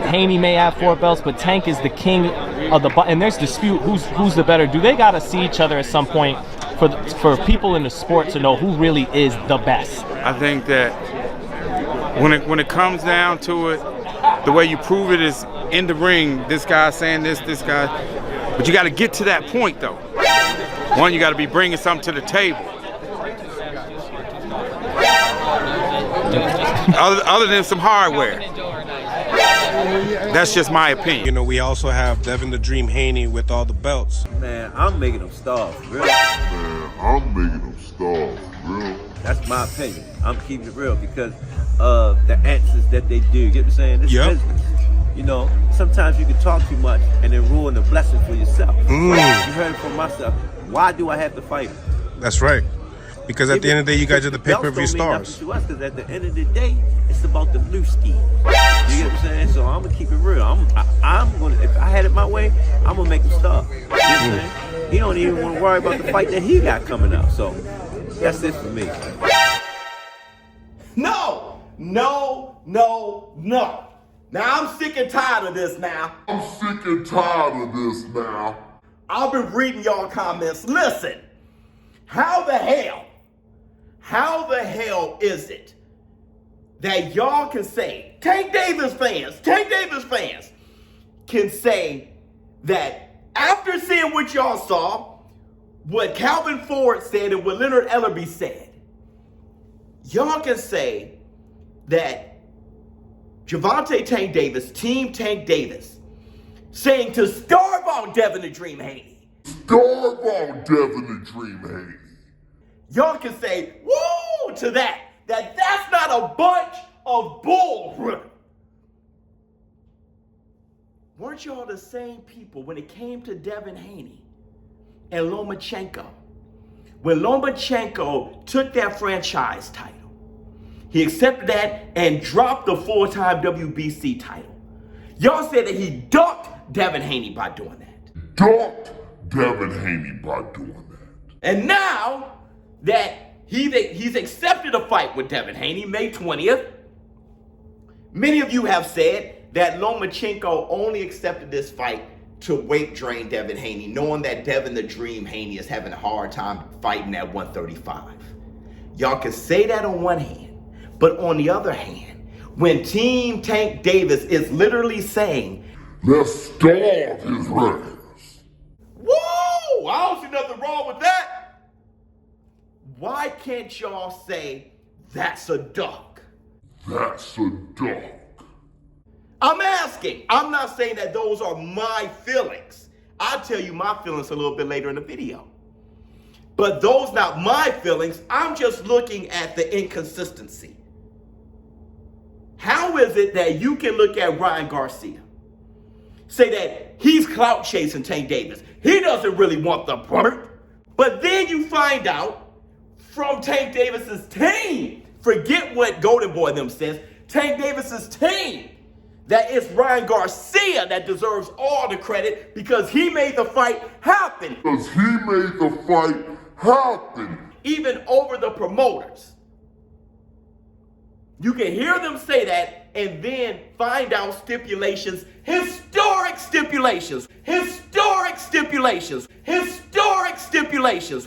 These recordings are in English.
Haney may have 4 belts, but Tank is the king of the. And there's dispute who's the better. Do they gotta see each other at some point for people in the sport to know who really is the best? I think that when it comes down to it, the way you prove it is in the ring. This guy's saying this guy, but you got to get to that point though. One, you got to be bringing something to the table. Other than some hardware. That's just my opinion. You know, we also have Devin the Dream Haney with all the belts. Man, I'm making them stars, real. Man, I'm making them stars, real. That's my opinion. I'm keeping it real because of the answers that they do. You get what I'm saying? This is business. You know, sometimes you can talk too much and then ruin the blessing for yourself. You heard it from myself. Why do I have to fight? That's right. Because at the end of the day, you guys are the pay-per-view stars. Because at the end of the day, it's about the blue ski. You get what I'm saying? So I'm gonna keep it real. I'm gonna. If I had it my way, I'm gonna make him stop. You know what I'm saying? He don't even want to worry about the fight that he got coming up. So that's it for me. No. Now I'm sick and tired of this now. I've been reading y'all comments. Listen, how the hell is it that y'all can say, Tank Davis fans can say that after seeing what y'all saw, what Calvin Ford said and what Leonard Ellerby said, y'all can say that Gervonta Tank Davis, Team Tank Davis, saying to starve out Devin the Dream Haney. Y'all can say, woo, to that's not a bunch of bull. Weren't y'all the same people when it came to Devin Haney and Lomachenko? When Lomachenko took that franchise title, he accepted that and dropped the full-time WBC title. Y'all said that he ducked Devin Haney by doing that. And now that he's accepted a fight with Devin Haney May 20th, many of you have said that Lomachenko only accepted this fight to weight drain Devin Haney, knowing that Devin the Dream Haney is having a hard time fighting at 135. Y'all can say that on one hand, but on the other hand, when Team Tank Davis is literally saying, let's starve his ass. woo, I don't see nothing wrong with that. Why can't y'all say, that's a duck? I'm asking. I'm not saying that those are my feelings. I'll tell you my feelings a little bit later in the video. But those not my feelings. I'm just looking at the inconsistency. How is it that you can look at Ryan Garcia, say that he's clout chasing Tank Davis? He doesn't really want the product. But then you find out from Tank Davis's team, forget what Golden Boy them says, Tank Davis's team, that it's Ryan Garcia that deserves all the credit because he made the fight happen. Even over the promoters. You can hear them say that and then find out stipulations, historic stipulations.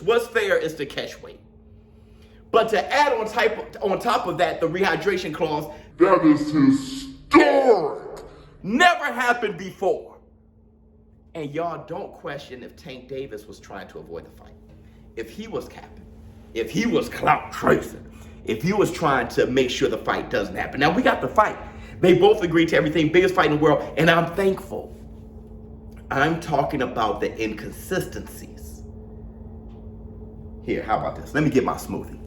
What's fair is the catch weight. But to add on top of that, the rehydration clause, That is historic. Never happened before. And y'all don't question if Tank Davis was trying to avoid the fight. If he was capping, if he was clout tracing, if he was trying to make sure the fight doesn't happen. Now, we got the fight. They both agreed to everything, biggest fight in the world, and I'm thankful. I'm talking about the inconsistencies. Here, how about this? Let me get my smoothie.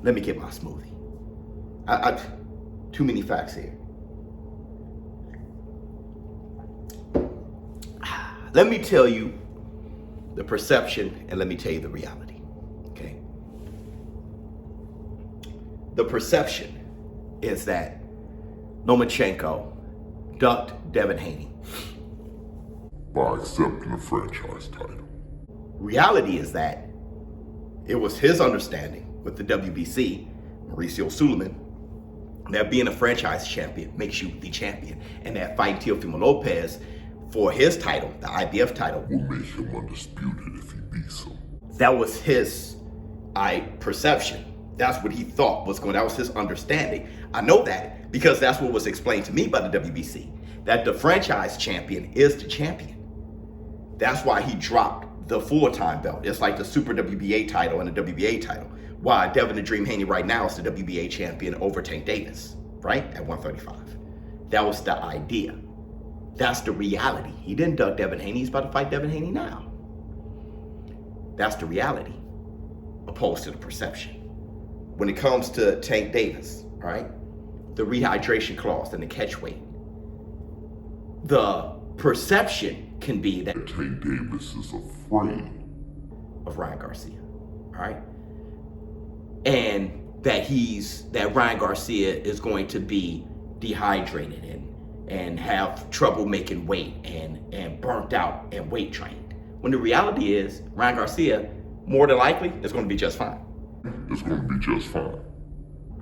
Too many facts here. Let me tell you the perception and let me tell you the reality, okay? The perception is that Lomachenko ducked Devin Haney by accepting the franchise title. Reality is that it was his understanding with the WBC, Mauricio Suleiman, that being a franchise champion makes you the champion. And that fighting Teofimo Lopez for his title, the IBF title, will make him undisputed if he beats him. that was his perception. That's what he thought was going, that was his understanding. I know that because that's what was explained to me by the WBC, that the franchise champion is the champion. That's why he dropped the full-time belt. It's like the Super WBA title and the WBA title. Why Devin the Dream Haney right now is the WBA champion over Tank Davis, right? At 135. That was the idea. That's the reality. He didn't duck Devin Haney. He's about to fight Devin Haney now. That's the reality, opposed to the perception. When it comes to Tank Davis, all right, the rehydration clause and the catch weight, the perception can be that Tank Davis is afraid of Ryan Garcia, all right, and that Ryan Garcia is going to be dehydrated and have trouble making weight and burnt out and weight trained. When the reality is, Ryan Garcia, more than likely, is going to be just fine. It's going to be just fine.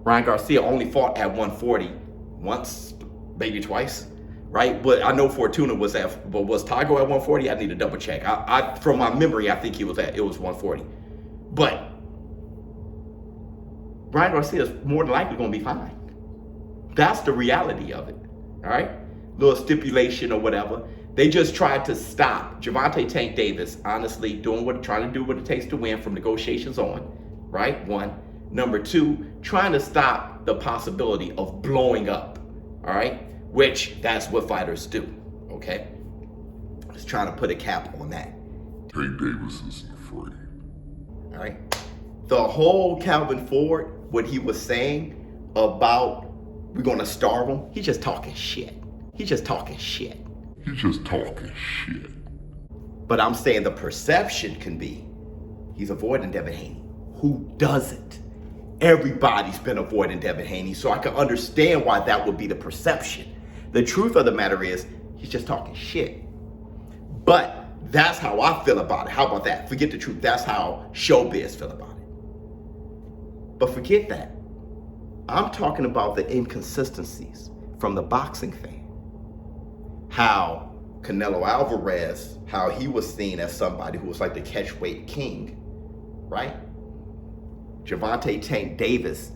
Ryan Garcia only fought at 140 once, maybe twice, right? But I know Fortuna was Tago at 140? I need to double check. I from my memory, I think it was 140. But Ryan Garcia is more than likely going to be fine. That's the reality of it, all right? Little stipulation or whatever. They just tried to stop Gervonta Tank Davis, honestly, trying to do what it takes to win from negotiations on, right? One. Number two, trying to stop the possibility of blowing up, all right? Which, that's what fighters do, okay? Just trying to put a cap on that. Tank Davis isn't afraid. All right? The whole Calvin Ford, what he was saying about we're gonna starve him, he's just talking shit. He's just talking shit. He's just talking shit. But I'm saying the perception can be he's avoiding Devin Haney. Who doesn't? Everybody's been avoiding Devin Haney, so I can understand why that would be the perception. The truth of the matter is he's just talking shit. But that's how I feel about it. How about that? Forget the truth. That's how showbiz feel about it. But forget that. I'm talking about the inconsistencies from the boxing fan. How Canelo Alvarez, how he was seen as somebody who was like the catchweight king, right? Gervonta Tank Davis,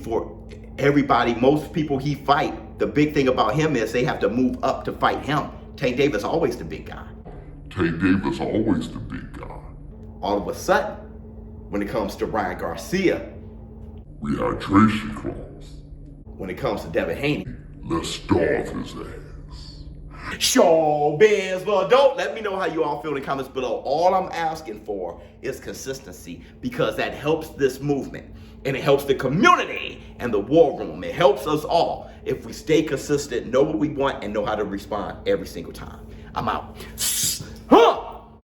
for everybody, most people he fight, the big thing about him is they have to move up to fight him. Tank Davis always the big guy. Tank Davis always the big guy. All of a sudden, when it comes to Ryan Garcia, Rehydration clause. when it comes to Devin Haney, Let's starve his ass. showbiz. Well, don't let me know how you all feel in the comments below. All I'm asking for is consistency, because that helps this movement and it helps the community and the war room. It helps us all if we stay consistent, know what we want, and know how to respond every single time. I'm out.